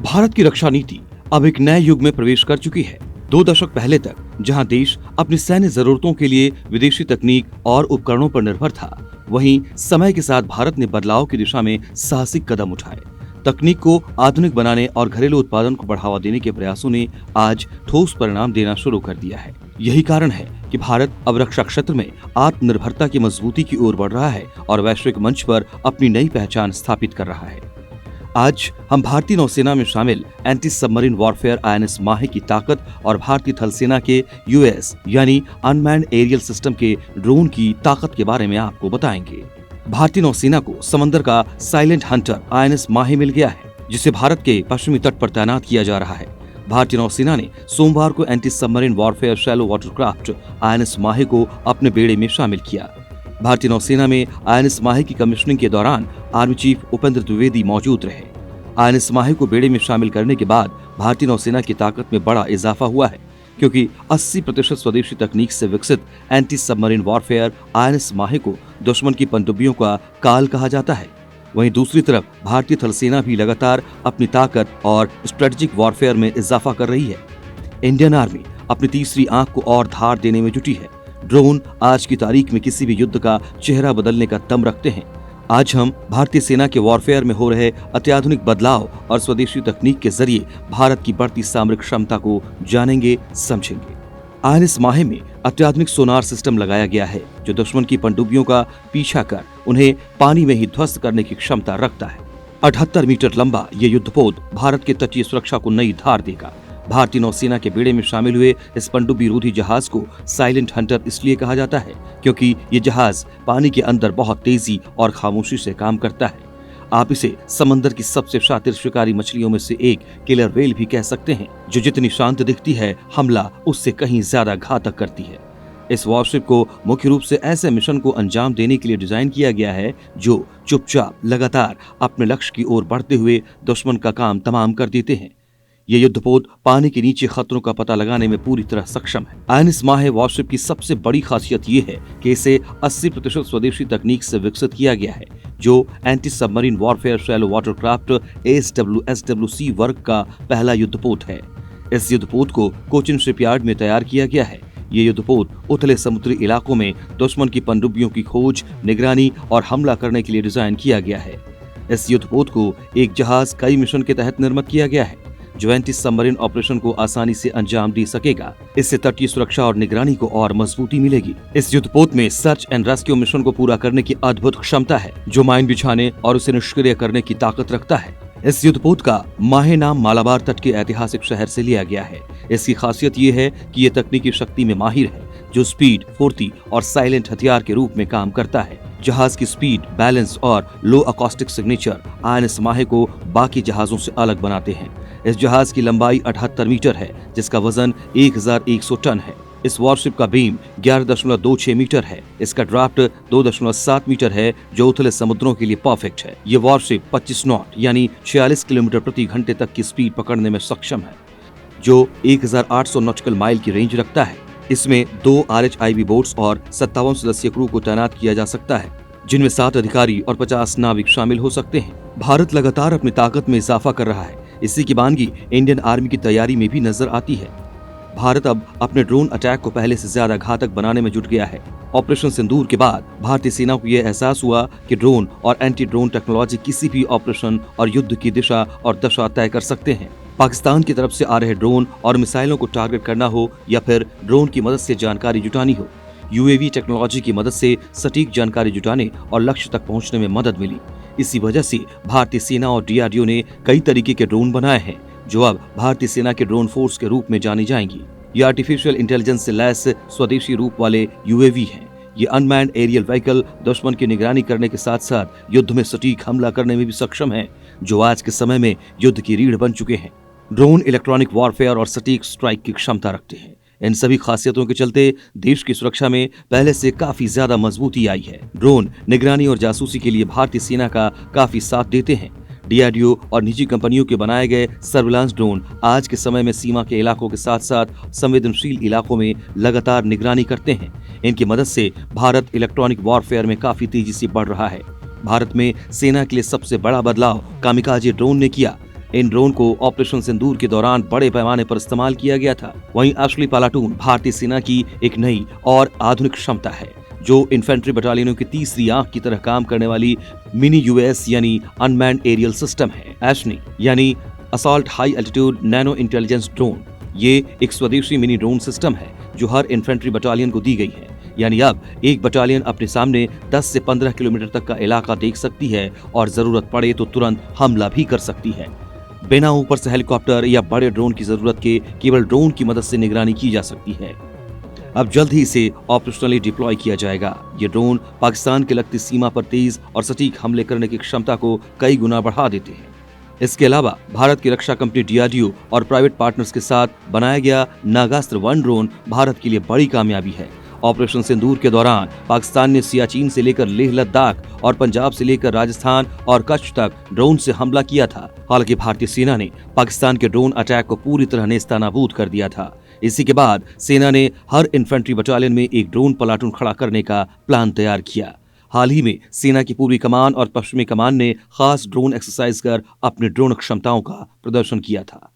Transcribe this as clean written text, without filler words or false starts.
भारत की रक्षा नीति अब एक नए युग में प्रवेश कर चुकी है। 2 दशक पहले तक जहां देश अपनी सैन्य जरूरतों के लिए विदेशी तकनीक और उपकरणों पर निर्भर था, वहीं समय के साथ भारत ने बदलाव की दिशा में साहसिक कदम उठाए। तकनीक को आधुनिक बनाने और घरेलू उत्पादन को बढ़ावा देने के प्रयासों ने आज ठोस परिणाम देना शुरू कर दिया है। यही कारण है कि भारत अब रक्षा क्षेत्र में आत्मनिर्भरता की मजबूती की ओर बढ़ रहा है और वैश्विक मंच पर अपनी नई पहचान स्थापित कर रहा है। आज हम भारतीय नौसेना में शामिल एंटी सबमरीन वॉरफेयर INS माहे की ताकत और भारतीय थल सेना के UAS यानी अनमैन्ड एरियल सिस्टम के ड्रोन की ताकत के बारे में आपको बताएंगे। भारतीय नौसेना को समंदर का साइलेंट हंटर INS माहे मिल गया है, जिसे भारत के पश्चिमी तट पर तैनात किया जा रहा है। भारतीय नौसेना ने सोमवार को anti submarine warfare shallow watercraft INS माहे को अपने बेड़े में शामिल किया। भारतीय नौसेना में INS माहे की कमीशनिंग के दौरान आर्मी चीफ उपेंद्र द्विवेदी मौजूद रहे। INS माहे को बेड़े में शामिल करने के बाद भारतीय नौसेना की ताकत में बड़ा इजाफा हुआ है, क्योंकि 80% स्वदेशी तकनीक से विकसित एंटी सबमरीन वॉरफेयर INS माहे को दुश्मन की पनडुब्बियों का काल कहा जाता है। वहीं दूसरी तरफ भारतीय थल सेना भी लगातार अपनी ताकत और स्ट्रेटेजिक वॉरफेयर में इजाफा कर रही है। इंडियन आर्मी अपनी तीसरी आंख को और धार देने में जुटी है। ड्रोन आज की तारीख में किसी भी युद्ध का चेहरा बदलने का दम रखते हैं। आज हम भारतीय सेना के वॉरफेयर में हो रहे अत्याधुनिक बदलाव और स्वदेशी तकनीक के जरिए भारत की बढ़ती सामरिक क्षमता को जानेंगे, समझेंगे। INS माहे में अत्याधुनिक सोनार सिस्टम लगाया गया है, जो दुश्मन की पनडुब्बियों का पीछा कर उन्हें पानी में ही ध्वस्त करने की क्षमता रखता है। 78 मीटर लंबा ये युद्धपोत भारत के तटीय सुरक्षा को नई धार देगा। भारतीय नौसेना के बेड़े में शामिल हुए इस पनडुब्बी रोधी जहाज को साइलेंट हंटर इसलिए कहा जाता है क्योंकि ये जहाज पानी के अंदर बहुत तेजी और खामोशी से काम करता है। आप इसे समंदर की सबसे शातिर शिकारी मछलियों में से एक किलर व्हेल भी कह सकते हैं, जो जितनी शांत दिखती है, हमला उससे कहीं ज्यादा घातक करती है। इस वॉरशिप को मुख्य रूप से ऐसे मिशन को अंजाम देने के लिए डिजाइन किया गया है जो चुपचाप लगातार अपने लक्ष्य की ओर बढ़ते हुए दुश्मन का काम तमाम कर देते हैं। ये युद्धपोत पानी के नीचे खतरों का पता लगाने में पूरी तरह सक्षम है। INS माहे वॉरशिप की सबसे बड़ी खासियत ये है कि इसे 80% स्वदेशी तकनीक से विकसित किया गया है, जो anti submarine warfare shallow watercraft ASWSWC वर्ग का पहला युद्धपोत है। इस युद्धपोत को कोचिन शिपयार्ड में तैयार किया गया है। ये युद्धपोत उथले समुद्री इलाकों में दुश्मन की पनडुब्बियों की खोज, निगरानी और हमला करने के लिए डिजाइन किया गया है। इस युद्धपोत को एक जहाज कई मिशन के तहत निर्मित किया गया है, जो एंटी सबमरीन ऑपरेशन को आसानी से अंजाम दे सकेगा। इससे तटीय सुरक्षा और निगरानी को और मजबूती मिलेगी। इस युद्धपोत में सर्च एंड रेस्क्यू मिशन को पूरा करने की अद्भुत क्षमता है, जो माइन बिछाने और उसे निष्क्रिय करने की ताकत रखता है। इस युद्धपोत का माहे नाम मालाबार तट के ऐतिहासिक शहर से लिया गया है। इसकी खासियत ये है कि ये तकनीकी शक्ति में माहिर है, जो स्पीड, फुर्ती और साइलेंट हथियार के रूप में काम करता है। जहाज की स्पीड, बैलेंस और लो अकॉस्टिक सिग्नेचर INS माहे को बाकी जहाजों से अलग बनाते हैं। इस जहाज की लंबाई 78 मीटर है, जिसका वजन 1100 टन है। इस वॉरशिप का बीम 11.26 मीटर है। इसका ड्राफ्ट 2.7 मीटर है, जो उथले समुद्रों के लिए परफेक्ट है। ये वॉरशिप 25 नॉट यानी 46 किलोमीटर प्रति घंटे तक की स्पीड पकड़ने में सक्षम है, जो 1800 नॉटिकल माइल की रेंज रखता है। इसमें 2 RHIB बोट्स और 57 सदस्यीय क्रू को तैनात किया जा सकता है, जिनमें 7 अधिकारी और 50 नाविक शामिल हो सकते हैं। भारत लगातार अपनी ताकत में इजाफा कर रहा है। इसी की वानगी इंडियन आर्मी की तैयारी में भी नजर आती है। भारत अब अपने ड्रोन अटैक को पहले से ज्यादा घातक बनाने में जुट गया है। ऑपरेशन सिंदूर के बाद भारतीय सेना को यह एहसास हुआ कि ड्रोन और एंटी ड्रोन टेक्नोलॉजी किसी भी ऑपरेशन और युद्ध की दिशा और दशा तय कर सकते हैं। पाकिस्तान की तरफ से आ रहे ड्रोन और मिसाइलों को टारगेट करना हो या फिर ड्रोन की मदद से जानकारी जुटानी हो, UAV टेक्नोलॉजी की मदद से सटीक जानकारी जुटाने और लक्ष्य तक पहुंचने में मदद मिली। इसी वजह से भारतीय सेना और DRDO ने कई तरीके के ड्रोन बनाए हैं, जो अब भारतीय सेना के ड्रोन फोर्स के रूप में जानी जाएंगी। ये आर्टिफिशियल इंटेलिजेंस से लैस स्वदेशी रूप वाले UAV हैं। ये अनमैन्ड एरियल व्हीकल दुश्मन की निगरानी करने के साथ साथ युद्ध में सटीक हमला करने में भी सक्षम हैं, जो आज के समय में युद्ध की रीढ़ बन चुके हैं। ड्रोन इलेक्ट्रॉनिक वॉरफेयर और सटीक स्ट्राइक की क्षमता रखते हैं। इन सभी खासियतों के चलते देश की सुरक्षा में पहले से काफी ज्यादा मजबूती आई है। ड्रोन निगरानी और जासूसी के लिए भारतीय सेना का काफी साथ देते हैं। DRDO और निजी कंपनियों के बनाए गए सर्विलांस ड्रोन आज के समय में सीमा के इलाकों के साथ साथ संवेदनशील इलाकों में लगातार निगरानी करते हैं। इनकी मदद से भारत इलेक्ट्रॉनिक वॉरफेयर में काफी तेजी से बढ़ रहा है। भारत में सेना के लिए सबसे बड़ा बदलाव कामिकाजे ड्रोन ने किया। इन ड्रोन को ऑपरेशन सिंदूर के दौरान बड़े पैमाने पर इस्तेमाल किया गया था। वहीं एशली प्लाटून भारतीय सेना की एक नई और आधुनिक क्षमता है, जो इन्फेंट्री बटालियनों की तीसरी आंख की तरह काम करने वाली मिनी यूएस यानी अनमैन्ड एरियल सिस्टम है। एशनी यानी assault high altitude nano intelligence drone, ये एक स्वदेशी मिनी ड्रोन सिस्टम है जो हर इन्फेंट्री बटालियन को दी गई है। यानी अब एक बटालियन अपने सामने 10 से 15 किलोमीटर तक का इलाका देख सकती है और जरूरत पड़े तो तुरंत हमला भी कर सकती है। बिना ऊपर से हेलीकॉप्टर या बड़े ड्रोन की जरूरत के केवल ड्रोन की मदद से निगरानी की जा सकती है। अब जल्द ही इसे ऑपरेशनली डिप्लॉय किया जाएगा। ये ड्रोन पाकिस्तान के लगती सीमा पर तेज और सटीक हमले करने की क्षमता को कई गुना बढ़ा देते हैं। इसके अलावा भारत की रक्षा कंपनी DRDO और प्राइवेट पार्टनर्स के साथ बनाया गया नागास्त्र 1 ड्रोन भारत के लिए बड़ी कामयाबी है। ऑपरेशन सिंदूर के दौरान पाकिस्तान ने सियाचिन से लेकर लेह लद्दाख और पंजाब से लेकर राजस्थान और कच्छ तक ड्रोन से हमला किया था। हालांकि भारतीय सेना ने पाकिस्तान के ड्रोन अटैक को पूरी तरह नेस्तनाबूद कर दिया था। इसी के बाद सेना ने हर इन्फेंट्री बटालियन में एक ड्रोन प्लाटून खड़ा करने का प्लान तैयार किया। हाल ही में सेना की पूर्वी कमान और पश्चिमी कमान ने खास ड्रोन एक्सरसाइज कर अपनी ड्रोन क्षमताओं का प्रदर्शन किया था।